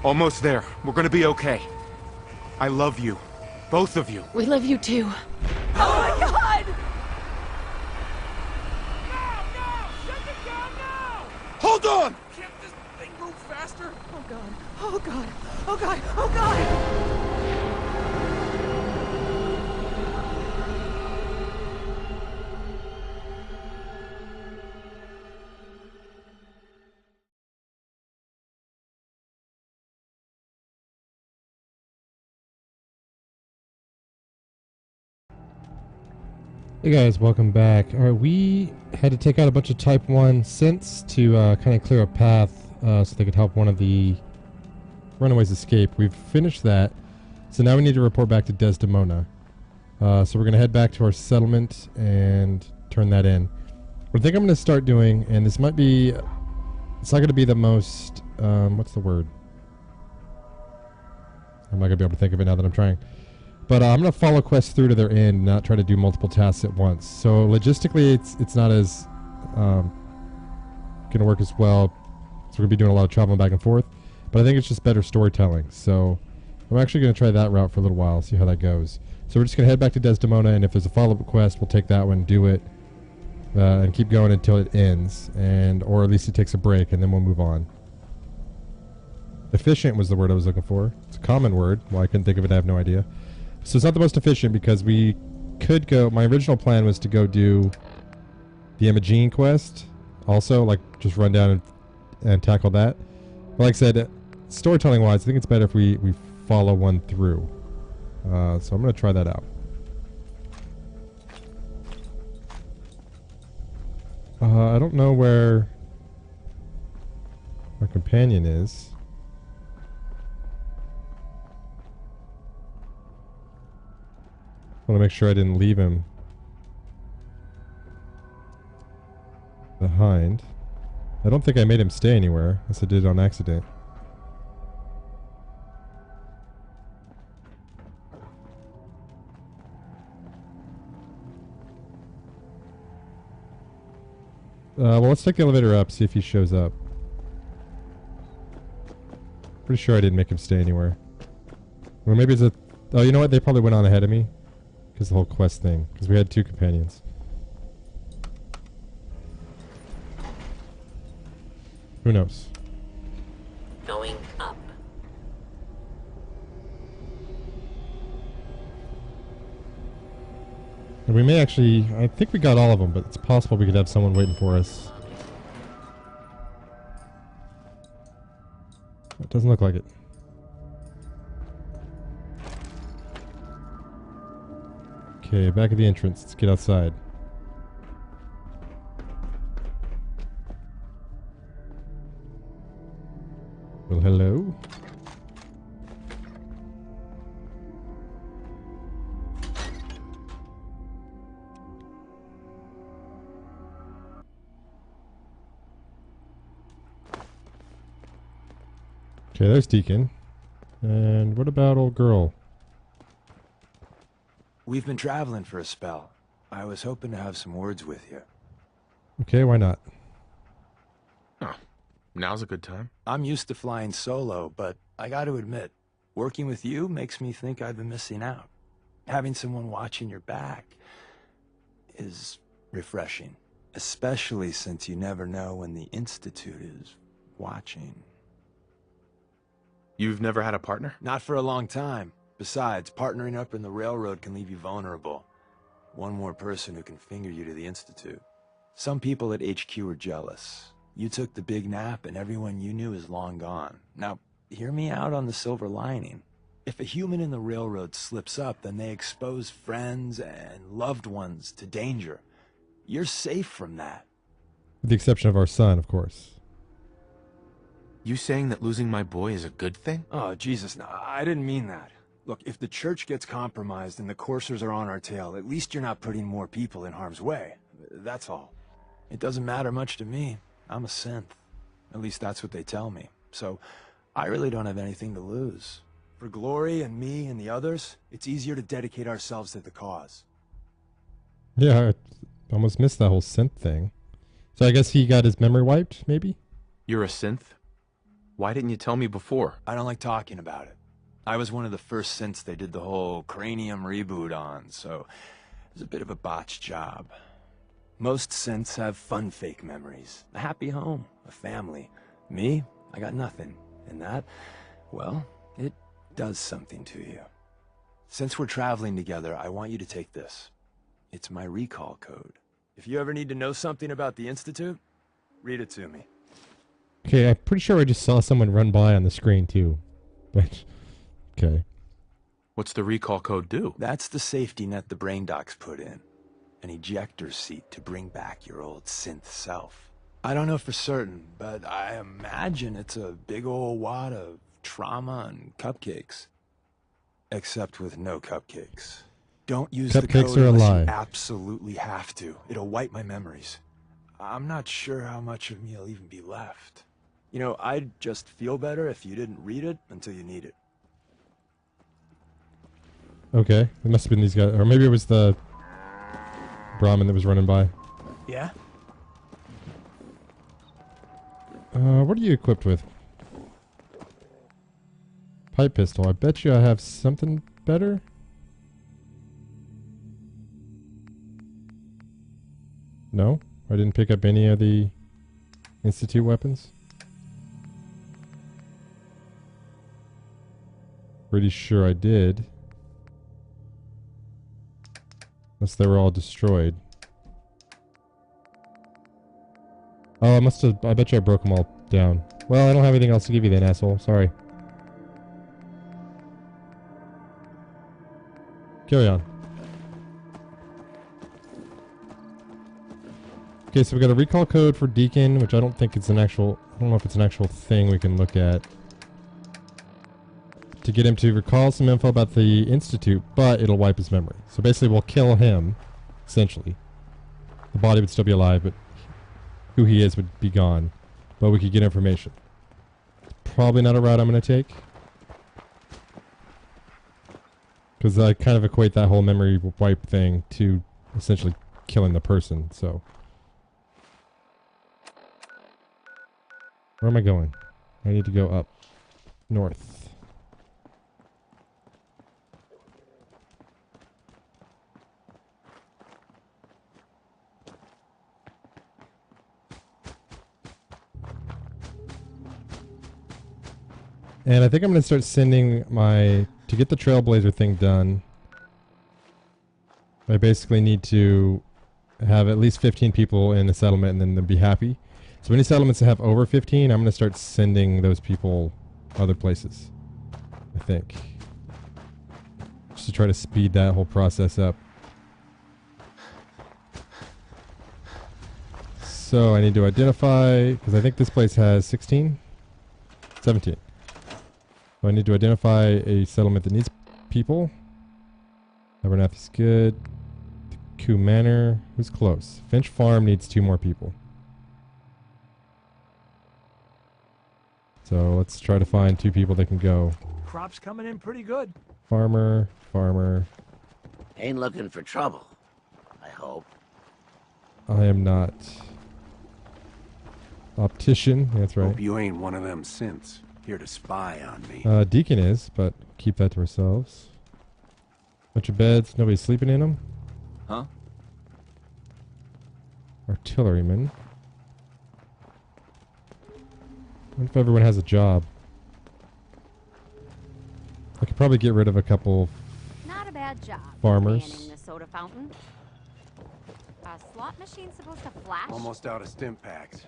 Almost there. We're gonna be okay. I love you. Both of you. We love you too. Oh my god! Hold on! Can't this thing move faster? Oh god. Oh god. Oh god. Oh god! Hey guys, welcome back. Alright, we had to take out a bunch of Type 1 synths to kind of clear a path so they could help one of the runaways escape. We've finished that, so now we need to report back to Desdemona. So we're going to head back to our settlement and turn that in. What I think I'm going to start doing, and this might be... It's not going to be the most... what's the word? I'm not going to be able to think of it now that I'm trying. But I'm going to follow quests through to their end, not try to do multiple tasks at once. So logistically, it's not as going to work as well. So we're going to be doing a lot of traveling back and forth. But I think it's just better storytelling. So I'm actually going to try that route for a little while, see how that goes. So we're just going to head back to Desdemona, and if there's a follow-up quest, we'll take that one, do it, and keep going until it ends, or at least it takes a break, and then we'll move on. Efficient was the word I was looking for. It's a common word. Why I couldn't think of it, I have no idea. So it's not the most efficient because we could go... My original plan was to go do the Imogene quest also, like just run down and tackle that. But like I said, storytelling-wise, I think it's better if we follow one through. So I'm going to try that out. I don't know where our companion is. I want to make sure I didn't leave him behind. I don't think I made him stay anywhere, unless I did it on accident. Well, let's take the elevator up, see if he shows up. Pretty sure I didn't make him stay anywhere. Or maybe it's a... Oh, you know what? They probably went on ahead of me. Because the whole quest thing. Because we had two companions. Who knows? Going up. And we may actually... I think we got all of them, but it's possible we could have someone waiting for us. It doesn't look like it. Okay, back at the entrance. Let's get outside. Well, hello. Okay, there's Deacon. And what about old girl? We've been traveling for a spell. I was hoping to have some words with you. Okay, why not? Oh, now's a good time. I'm used to flying solo, but I gotta admit, working with you makes me think I've been missing out. Having someone watching your back is refreshing, especially since you never know when the Institute is watching. You've never had a partner? Not for a long time. Besides, partnering up in the railroad can leave you vulnerable. One more person who can finger you to the Institute. Some people at HQ are jealous. You took the big nap and everyone you knew is long gone. Now, hear me out on the silver lining. If a human in the railroad slips up, then they expose friends and loved ones to danger. You're safe from that. With the exception of our son, of course. You saying that losing my boy is a good thing? Oh, Jesus, no, I didn't mean that. Look, if the church gets compromised and the coursers are on our tail, at least you're not putting more people in harm's way. That's all. It doesn't matter much to me. I'm a synth. At least that's what they tell me. So, I really don't have anything to lose. For Glory and me and the others, it's easier to dedicate ourselves to the cause. Yeah, I almost missed that whole synth thing. So I guess he got his memory wiped, maybe? You're a synth? Why didn't you tell me before? I don't like talking about it. I was one of the first synths they did the whole cranium reboot on, so it was a bit of a botched job. Most synths have fun fake memories. A happy home, a family. Me, I got nothing. And that, well, it does something to you. Since we're traveling together, I want you to take this. It's my recall code. If you ever need to know something about the Institute, read it to me. Okay, I'm pretty sure I just saw someone run by on the screen too. But, okay. What's the recall code do? That's the safety net the brain docs put in. An ejector seat to bring back your old synth self. I don't know for certain, but I imagine it's a big old wad of trauma and cupcakes. Except with no cupcakes. Don't use the Cupcakes code are a unless lie. you absolutely have to. It'll wipe my memories. I'm not sure how much of me will even be left. You know, I'd just feel better if you didn't read it until you need it. Okay, it must have been these guys. Or maybe it was the Brahmin that was running by. Yeah? What are you equipped with? Pipe pistol. I bet you I have something better. No? I didn't pick up any of the Institute weapons. Pretty sure I did. Unless they were all destroyed. Oh, I must have... I bet you I broke them all down. Well, I don't have anything else to give you then, asshole. Sorry. Carry on. Okay, so we got a recall code for Deacon, which I don't think it's an actual... I don't know if it's an actual thing we can look at. To get him to recall some info about the Institute, but it'll wipe his memory. So basically we'll kill him, essentially. The body would still be alive, but who he is would be gone. But we could get information. It's probably not a route I'm going to take. Because I kind of equate that whole memory wipe thing to essentially killing the person, so... Where am I going? I need to go up. North. And I think I'm going to start sending my... To get the Trailblazer thing done, I basically need to have at least 15 people in the settlement and then they'll be happy. So any settlements that have over 15, I'm going to start sending those people other places, I think. Just to try to speed that whole process up. So I need to identify, because I think this place has 16? 17. So I need to identify a settlement that needs people. Abernathy's good. Coup Manor, who's close? Finch Farm needs 2 more people. So let's try to find 2 people that can go. Crop's coming in pretty good. Farmer. Ain't looking for trouble, I hope. I am not. Optician, that's right. Hope you ain't one of them synths here to spy on me. Deacon is, but keep that to ourselves. Bunch of beds, nobody sleeping in them. Huh? Artilleryman. What if everyone has a job? I could probably get rid of a couple Not a bad job. farmers. Manning the soda fountain. A slot machine supposed to flash? Almost out of stim packs.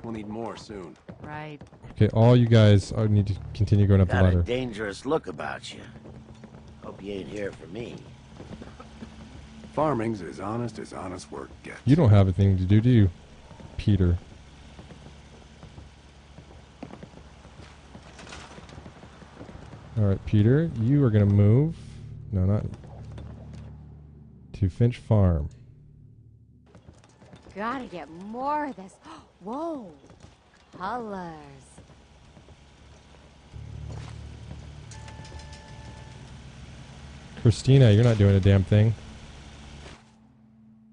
We'll need more soon. Right. Okay, all you guys need to continue going up the Got a ladder. dangerous look about you. Hope you ain't here for me. Farming's as honest work gets. You don't have anything to do you, Peter? Alright, Peter, you are going to move. No, not... To Finch Farm. Gotta get more of this. Whoa. Colors. Christina, you're not doing a damn thing.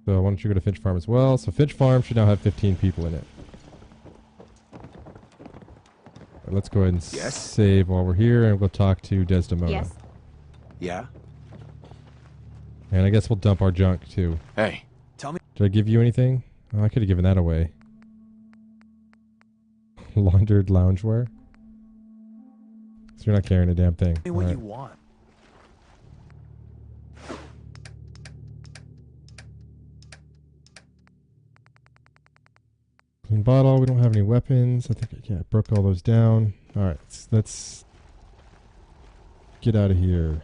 So why don't you go to Finch Farm as well? So Finch Farm should now have 15 people in it. let's go ahead and Yes? save while we're here, and we'll talk to Desdemona. Yes. Yeah? And I guess we'll dump our junk, too. Hey, Tell me. Did I give you anything? Oh, I could have given that away. Laundered loungewear? So you're not carrying a damn thing. Tell me what Alright. you want. Clean bottle. We don't have any weapons. I think I broke all those down. Alright, let's get out of here.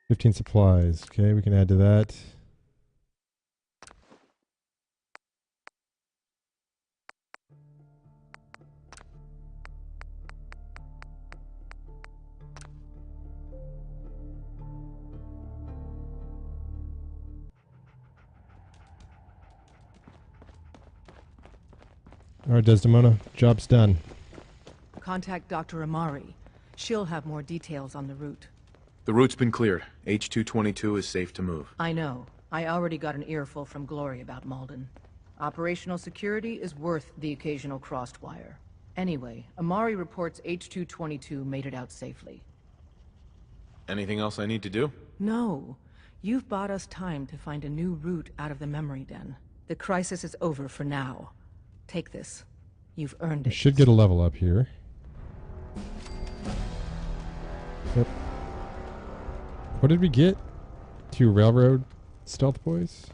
15 supplies. Okay, we can add to that. Alright, Desdemona, job's done. Contact Dr. Amari. She'll have more details on the route. The route's been cleared. H-222 is safe to move. I know. I already got an earful from Glory about Malden. Operational security is worth the occasional crossed wire. Anyway, Amari reports H-222 made it out safely. Anything else I need to do? No. You've bought us time to find a new route out of the memory den. The crisis is over for now. Take this. You've earned We it. should get a level up here. Yep. What did we get? 2 railroad stealth boys?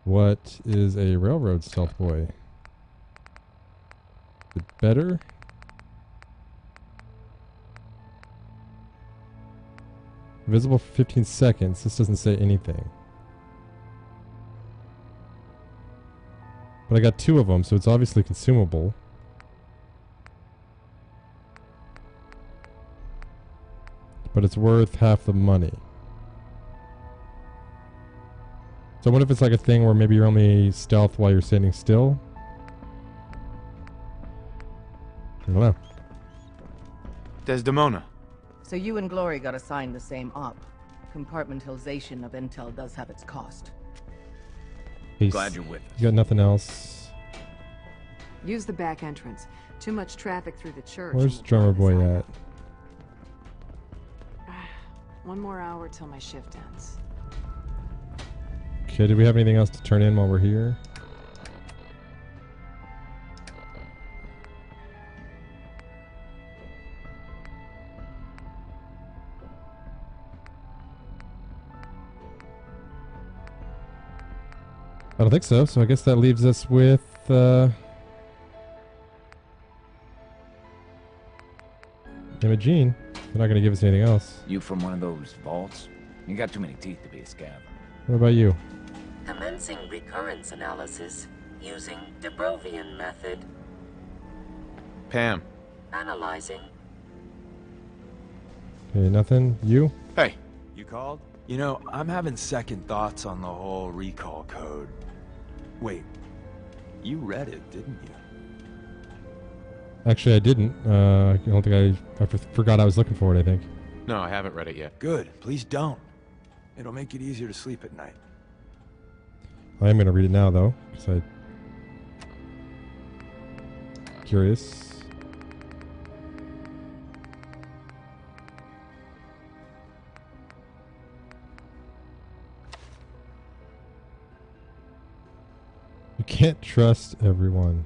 What is a railroad stealth boy? Is it better? Visible for 15 seconds. This doesn't say anything. But I got 2 of them, so it's obviously consumable. But it's worth half the money. So what if it's like a thing where maybe you're only stealth while you're standing still? I don't know. Desdemona. So you and Glory got assigned the same op. Compartmentalization of intel does have its cost. Peace. Glad you're with us. You got nothing else? Use the back entrance. Too much traffic through the church. Where's and Drummer we'll Boy find at? One more hour till my shift ends. Okay, did we have anything else to turn in while we're here? I don't think so, so I guess that leaves us with, Imogene. They're not going to give us anything else. You from one of those vaults? You got too many teeth to be a scav. What about you? Commencing recurrence analysis using Dubrovian method. Pam. Analyzing. Okay, nothing? You? Hey. You called? You know, I'm having second thoughts on the whole recall code. Wait, you read it, didn't you? Actually, I didn't. I don't think I forgot I was looking for it, I think. No, I haven't read it yet. Good, please don't. It'll make it easier to sleep at night. I am going to read it now, though, because I'm curious. You can't trust everyone.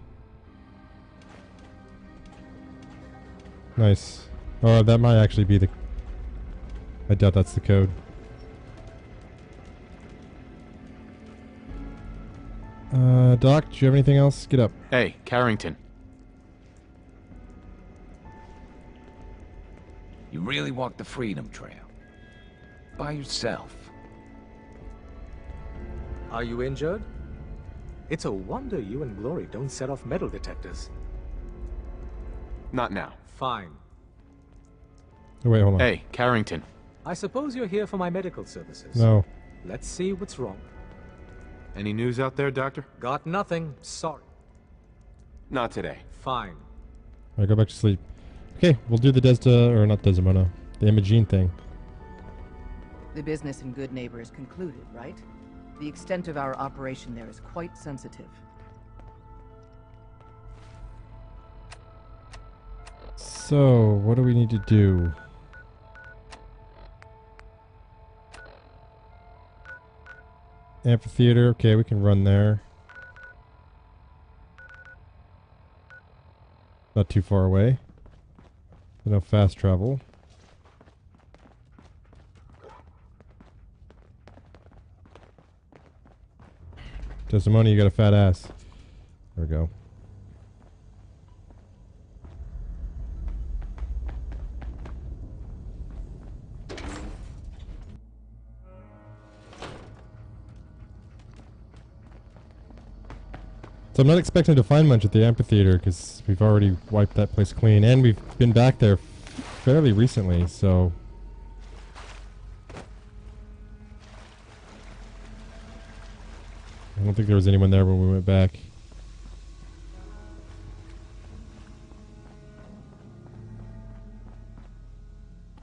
Nice. Oh, that might actually be the... I doubt that's the code. Doc, do you have anything else? Get up. Hey, Carrington. You really walked the Freedom Trail. By yourself. Are you injured? It's a wonder you and Glory don't set off metal detectors. Not now. Fine. Oh, wait, hold on. Hey, Carrington. I suppose you're here for my medical services. No. Let's see what's wrong. Any news out there, Doctor? Got nothing. Sorry. Not today. Fine. Alright, go back to sleep. Okay, we'll do the or not Desdemona, the Imogene thing. The business in Good Neighbor is concluded, right? The extent of our operation there is quite sensitive. So, what do we need to do? Amphitheater, okay, we can run there. Not too far away. No fast travel. Testimony, you got a fat ass. There we go. So I'm not expecting to find much at the amphitheater because we've already wiped that place clean, and we've been back there fairly recently, so... I don't think there was anyone there when we went back.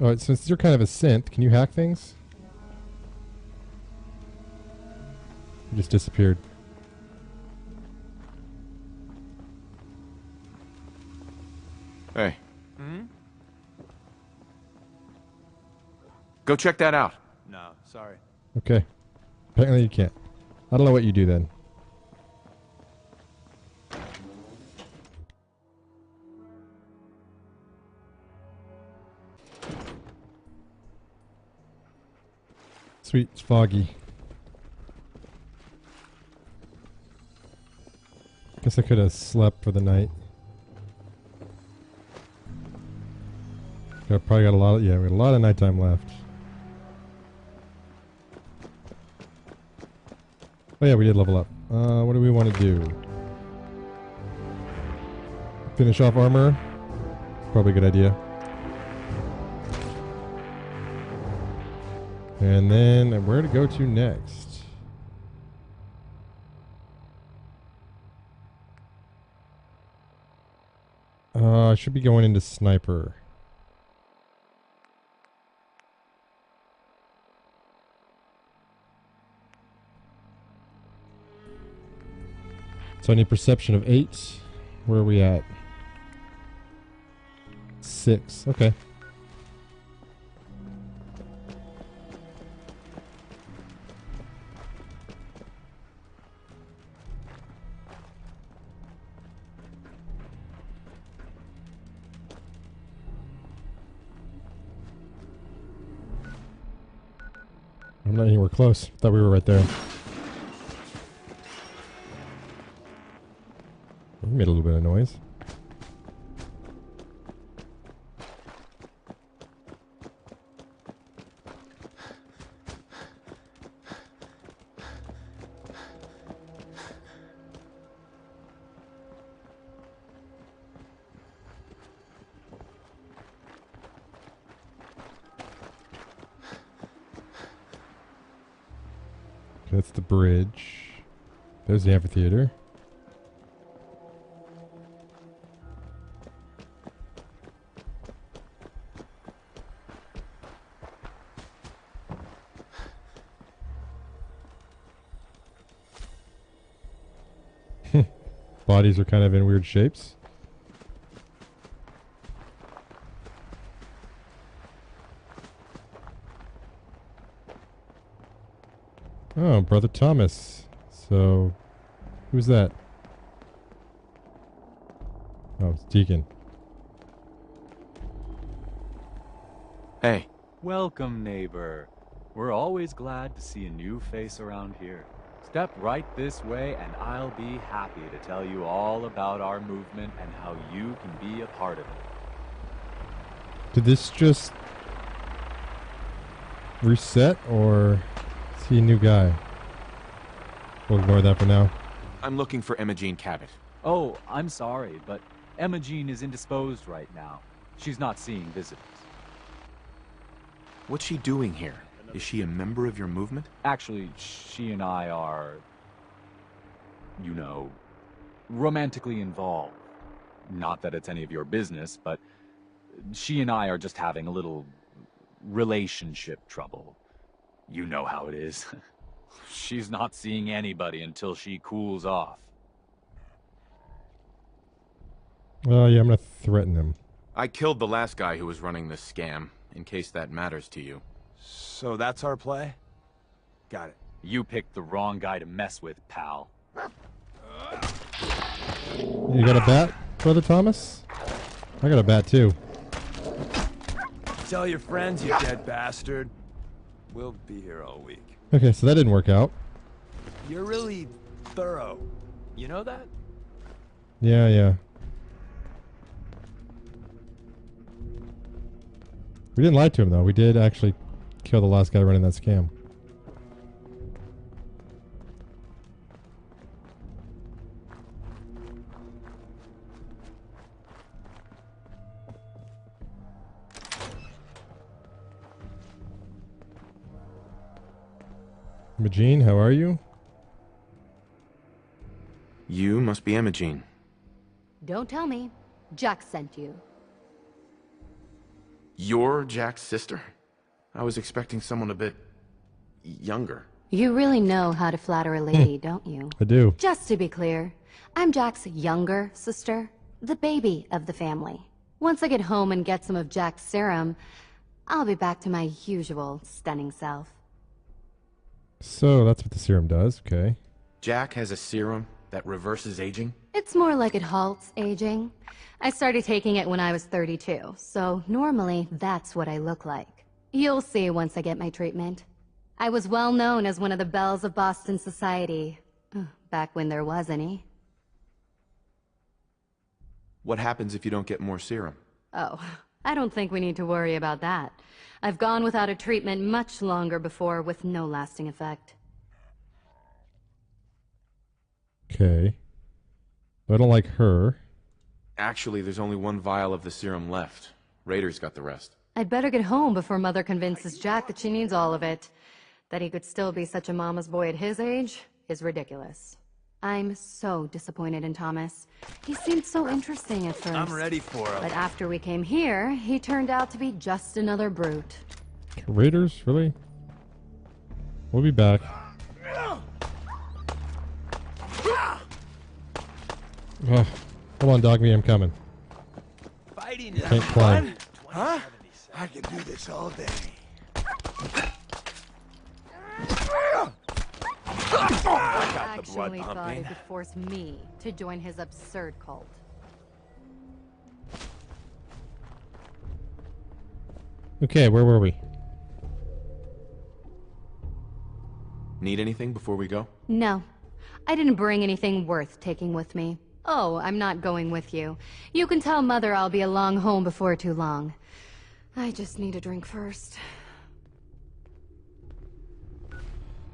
Alright, since you're kind of a synth, can you hack things? You just disappeared. Hey. Go check that out. No, sorry. Okay. Apparently you can't. I don't know what you do then. Sweet, it's foggy. Guess I could have slept for the night. Probably got a lot of, yeah, we got a lot of nighttime left. Oh yeah, we did level up. What do we want to do? Finish off armor? Probably a good idea. And then where to go to next? I should be going into sniper. So I need perception of 8. Where are we at? 6. Okay. I'm not anywhere close. Thought we were right there. We made a little bit of noise. That's the bridge. There's the amphitheater. Bodies are kind of in weird shapes. Oh, Brother Thomas. So, who's that? Oh, it's Deacon. Hey. Welcome, neighbor. We're always glad to see a new face around here. Step right this way and I'll be happy to tell you all about our movement and how you can be a part of it. Did this just reset, or is he a new guy? We'll ignore that for now. I'm looking for Imogene Cabot. Oh, I'm sorry, but Imogene is indisposed right now. She's not seeing visitors. What's she doing here? Is she a member of your movement? Actually, she and I are, you know, romantically involved. Not that it's any of your business, but she and I are just having a little relationship trouble. You know how it is. She's not seeing anybody until she cools off. Well, yeah, I'm gonna threaten him. I killed the last guy who was running this scam, in case that matters to you. So that's our play? Got it. You picked the wrong guy to mess with, pal. You got a bat, Brother Thomas? I got a bat too. Tell your friends, you dead bastard. We'll be here all week. Okay, so that didn't work out. You're really thorough. You know that? Yeah. We didn't lie to him, though. We did actually kill the last guy running that scam. Imogene, how are you? You must be Imogene. Don't tell me. Jack sent you. You're Jack's sister? I was expecting someone a bit younger. You really know how to flatter a lady, don't you? I do. Just to be clear, I'm Jack's younger sister, the baby of the family. Once I get home and get some of Jack's serum, I'll be back to my usual stunning self. So that's what the serum does, okay. Jack has a serum that reverses aging? It's more like it halts aging. I started taking it when I was 32, so normally that's what I look like. You'll see once I get my treatment. I was well known as one of the belles of Boston society, back when there was any. What happens if you don't get more serum? Oh, I don't think we need to worry about that. I've gone without a treatment much longer before with no lasting effect. Okay. But I don't like her. Actually, there's only one vial of the serum left. Raiders got the rest. I'd better get home before Mother convinces Jack that she needs all of it. That he could still be such a mama's boy at his age is ridiculous. I'm so disappointed in Thomas. He seemed so interesting at first. I'm ready for him. But after we came here, he turned out to be just another brute. Raiders? Really? We'll be back. Oh, hold on, dog me, I'm coming. Fighting Can't climb. Huh? I can do this all day. I actually thought he could force me to join his absurd cult. Okay, where were we? Need anything before we go? No. I didn't bring anything worth taking with me. Oh, I'm not going with you. You can tell Mother I'll be along home before too long. I just need a drink first.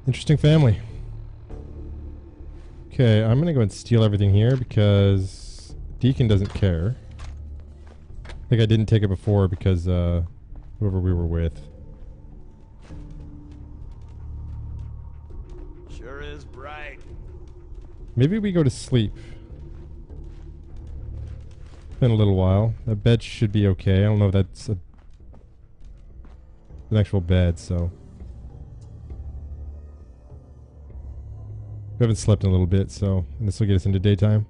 Interesting family. Okay, I'm gonna go and steal everything here because Deacon doesn't care. I think I didn't take it before because whoever we were with. Sure is bright. Maybe we go to sleep. Been a little while. That bed should be okay. I don't know if that's an actual bed, so. We haven't slept in a little bit, so this will get us into daytime.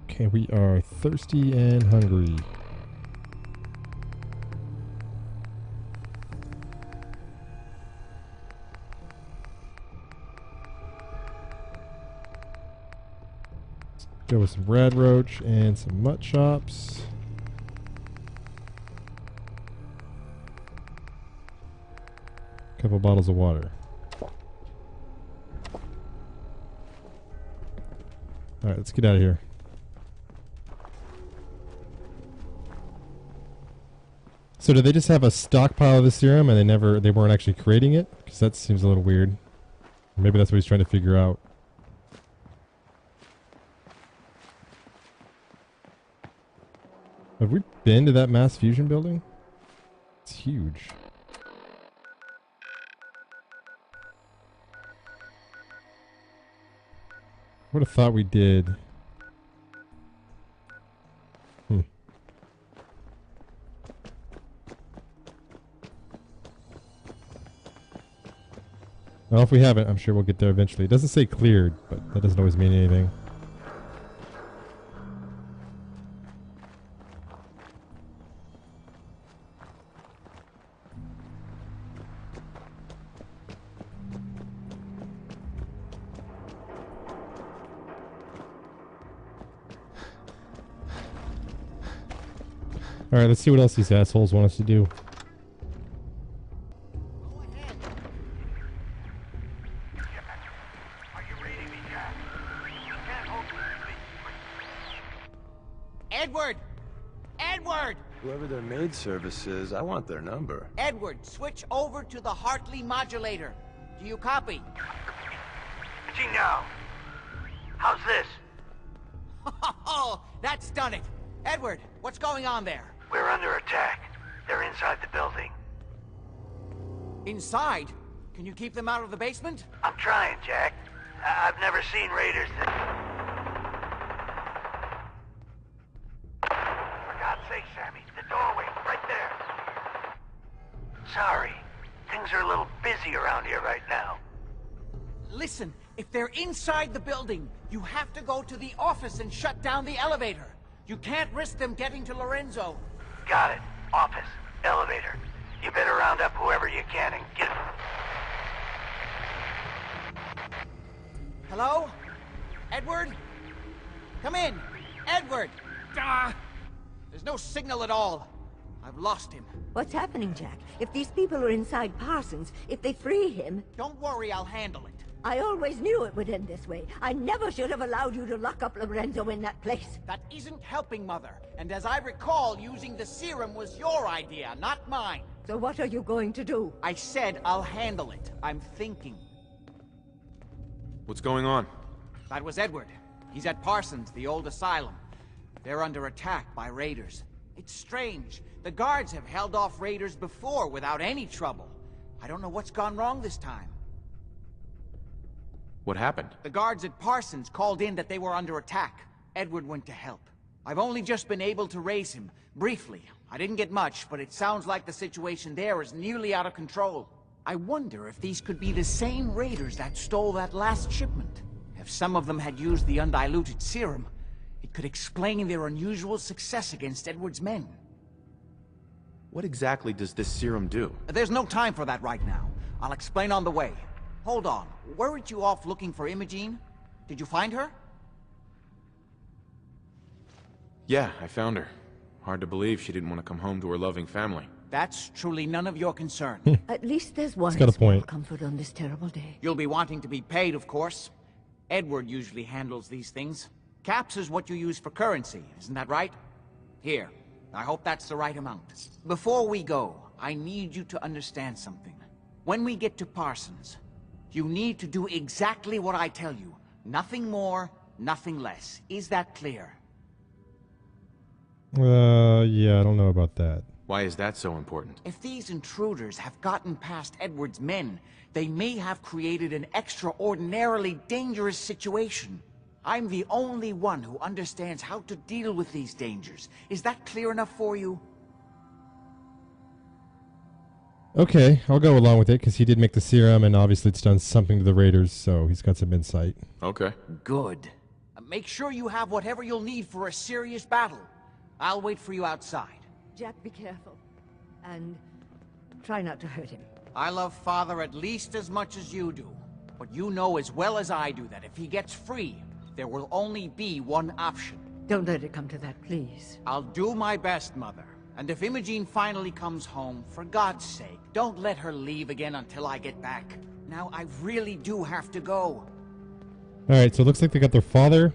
Okay, we are thirsty and hungry. Go with some rad roach and some mutt chops. Couple bottles of water. Alright, let's get out of here. So did they just have a stockpile of the serum and they weren't actually creating it? Because that seems a little weird. Maybe that's what he's trying to figure out. Have we been to that mass fusion building? It's huge. I would have thought we did. Well, if we haven't, I'm sure we'll get there eventually. It doesn't say cleared, but that doesn't always mean anything. Alright, let's see what else these assholes want us to do. Edward! Edward! Whoever their maid service is, I want their number. Edward, switch over to the Hartley modulator. Do you copy? Switching now. How's this? Oh, that's done it. Edward, what's going on there? We're under attack. They're inside the building. Inside? Can you keep them out of the basement? I'm trying, Jack. I've never seen raiders that... For God's sake, Sammy, the doorway, right there. Sorry. Things are a little busy around here right now. Listen, if they're inside the building, you have to go to the office and shut down the elevator. You can't risk them getting to Lorenzo. Got it. Office. Elevator. You better round up whoever you can and get... Hello? Edward? Come in. Edward! Ah! There's no signal at all. I've lost him. What's happening, Jack? If these people are inside Parsons, if they free him... Don't worry, I'll handle it. I always knew it would end this way. I never should have allowed you to lock up Lorenzo in that place. That isn't helping, Mother. And as I recall, using the serum was your idea, not mine. So what are you going to do? I said I'll handle it. I'm thinking. What's going on? That was Edward. He's at Parsons, the old asylum. They're under attack by raiders. It's strange. The guards have held off raiders before without any trouble. I don't know what's gone wrong this time. What happened? The guards at Parsons called in that they were under attack. Edward went to help. I've only just been able to raise him, briefly. I didn't get much, but it sounds like the situation there is nearly out of control. I wonder if these could be the same raiders that stole that last shipment. If some of them had used the undiluted serum, it could explain their unusual success against Edward's men. What exactly does this serum do? There's no time for that right now. I'll explain on the way. Hold on. Weren't you off looking for Imogene? Did you find her? Yeah, I found her. Hard to believe she didn't want to come home to her loving family. That's truly none of your concern. At least there's one got a point. comfort on this terrible day. You'll be wanting to be paid, of course. Edward usually handles these things. Caps is what you use for currency, isn't that right? Here. I hope that's the right amount. Before we go, I need you to understand something. When we get to Parsons, you need to do exactly what I tell you. Nothing more, nothing less. Is that clear? Yeah, I don't know about that. Why is that so important? If these intruders have gotten past Edward's men, they may have created an extraordinarily dangerous situation. I'm the only one who understands how to deal with these dangers. Is that clear enough for you? Okay, I'll go along with it, because he did make the serum, and obviously it's done something to the raiders, so he's got some insight. Okay. Good. Make sure you have whatever you'll need for a serious battle. I'll wait for you outside. Jack, be careful. And try not to hurt him. I love Father at least as much as you do. But you know as well as I do that if he gets free, there will only be one option. Don't let it come to that, please. I'll do my best, Mother. And if Imogene finally comes home, for God's sake, don't let her leave again until I get back. Now, I really do have to go. Alright, so it looks like they got their father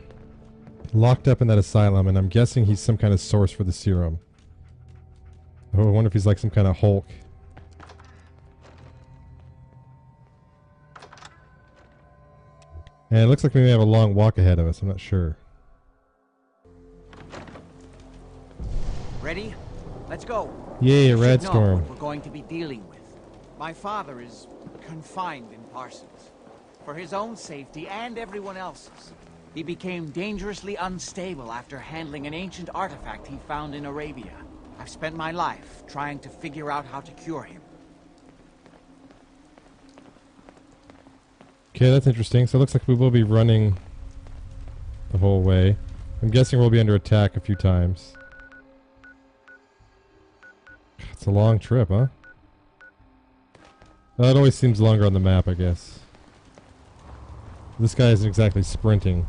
locked up in that asylum, and I'm guessing he's some kind of source for the serum. Oh, I wonder if he's like some kind of Hulk. And it looks like we may have a long walk ahead of us, I'm not sure. Ready? Let's go. Yay, a You red should know storm. what we're going to be dealing with. My father is confined in Parsons. For his own safety and everyone else's. He became dangerously unstable after handling an ancient artifact he found in Arabia. I've spent my life trying to figure out how to cure him. Okay, that's interesting. So it looks like we will be running the whole way. I'm guessing we'll be under attack a few times. It's a long trip, huh? Well, it always seems longer on the map, I guess. This guy isn't exactly sprinting.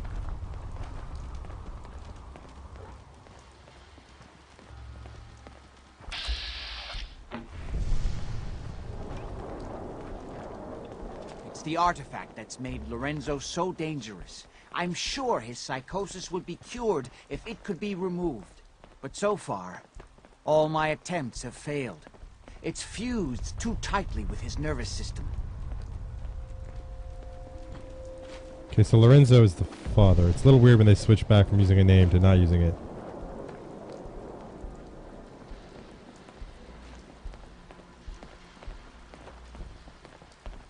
It's the artifact that's made Lorenzo so dangerous. I'm sure his psychosis would be cured if it could be removed. But so far, all my attempts have failed. It's fused too tightly with his nervous system. Okay, so Lorenzo is the father. It's a little weird when they switch back from using a name to not using it.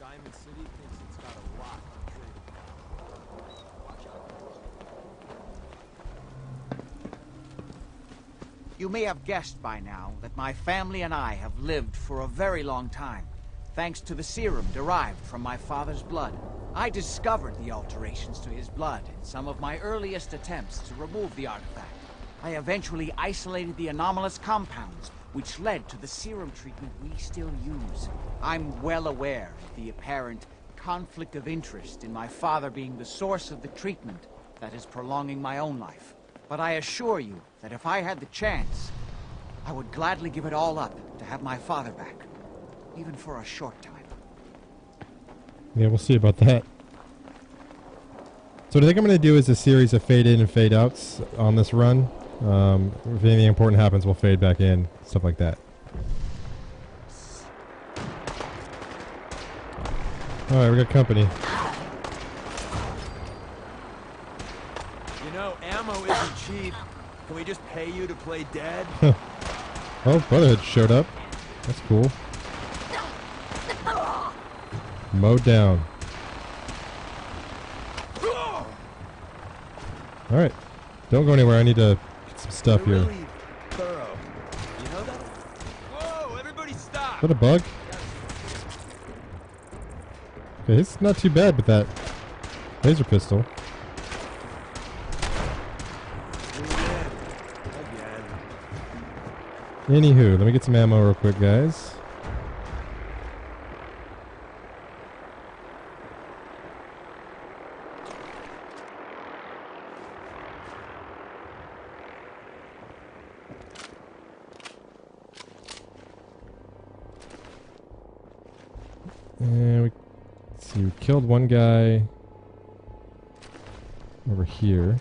Diamond City thinks it's got a lot of trading. Watch out. You may have guessed by now that my family and I have lived for a very long time, thanks to the serum derived from my father's blood. I discovered the alterations to his blood in some of my earliest attempts to remove the artifact. I eventually isolated the anomalous compounds, which led to the serum treatment we still use. I'm well aware of the apparent conflict of interest in my father being the source of the treatment that is prolonging my own life. But I assure you that if I had the chance, I would gladly give it all up to have my father back, even for a short time. Yeah, we'll see about that. So what I think I'm going to do is a series of fade in and fade outs on this run. If anything important happens, we'll fade back in, stuff like that. Alright, we got company. You know, ammo isn't cheap. Can we just pay you to play dead? Oh, Brotherhood showed up. That's cool. Mowed down. Alright. Don't go anywhere. I need to get some stuff here. Really thorough. You know that? Whoa, everybody stop! Is that a bug? Okay, it's not too bad with that laser pistol. Anywho, let me get some ammo real quick, guys. And let's see, we killed one guy over here.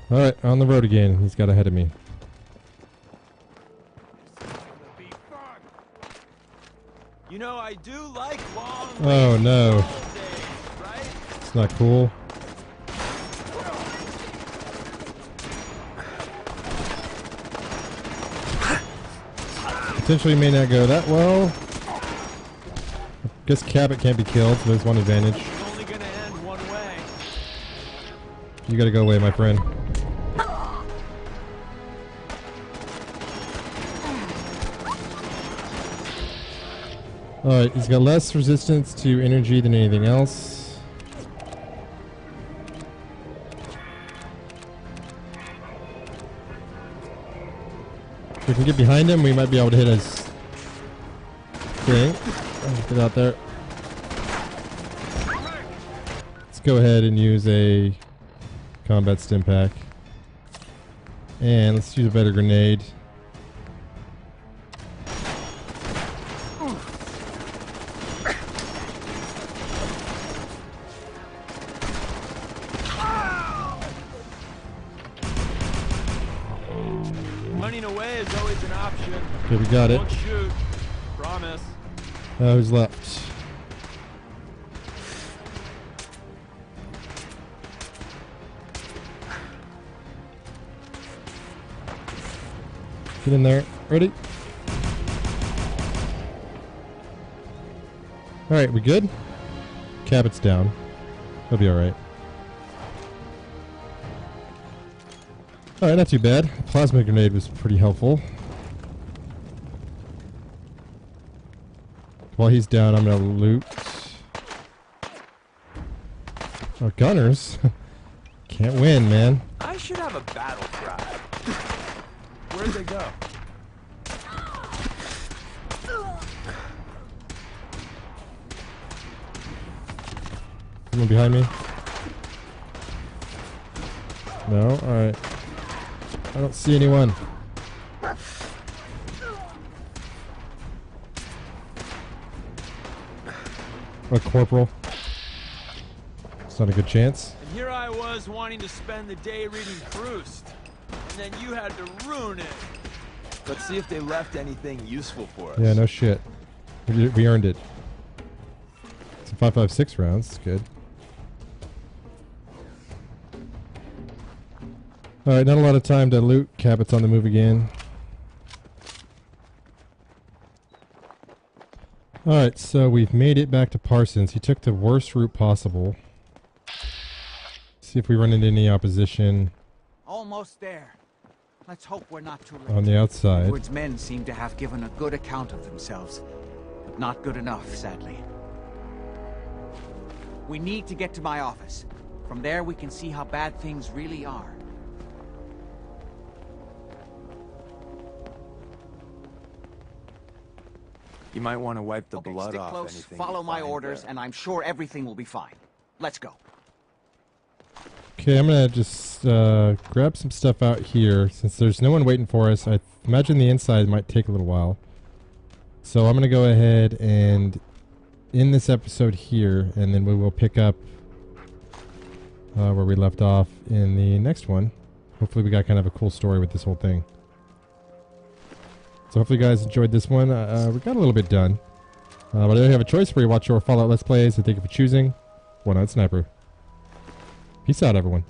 Alright, on the road again. He's got ahead of me. You know, I do like long Oh no. days, right? It's not cool. Potentially may not go that well. I guess Cabot can't be killed, so there's one advantage. It's only gonna end one way. You gotta go away, my friend. Alright, he's got less resistance to energy than anything else. If we can get behind him, we might be able to hit his thing. Get out there. Let's go ahead and use a combat stim pack. And let's use a better grenade. Running away is always an option. Okay, we got it. Don't shoot. Promise. Who's left? Get in there. Ready? Alright, we good? Cabot's down. He'll be alright. Alright, not too bad. Plasma grenade was pretty helpful. While he's down, I'm gonna loot. Oh, gunners? Can't win, man. I should have a battle cry. Where'd they go? Someone behind me? No? Alright. I don't see anyone. A corporal. It's not a good chance. And here I was wanting to spend the day reading Proust, and then you had to ruin it. Let's see if they left anything useful for us. Yeah, no shit. We earned it. It's a 5.56 rounds. It's good. Alright, not a lot of time to loot. Cabot's on the move again. Alright, so we've made it back to Parsons. He took the worst route possible. See if we run into any opposition. Almost there. Let's hope we're not too late. On the outside. Edward's men seem to have given a good account of themselves, but not good enough, sadly. We need to get to my office. From there, we can see how bad things really are. You might want to wipe the Okay, blood stick off close, anything. follow you my find orders, there. and I'm sure everything will be fine. Let's go. Okay, I'm gonna just grab some stuff out here. Since there's no one waiting for us, I imagine the inside might take a little while. So I'm gonna go ahead and end this episode here, and then we will pick up where we left off in the next one. Hopefully we got kind of a cool story with this whole thing. So hopefully you guys enjoyed this one. We got a little bit done. But I don't have a choice for you. Watch your Fallout Let's Plays, and thank you for choosing One-Eyed Sniper. Peace out, everyone.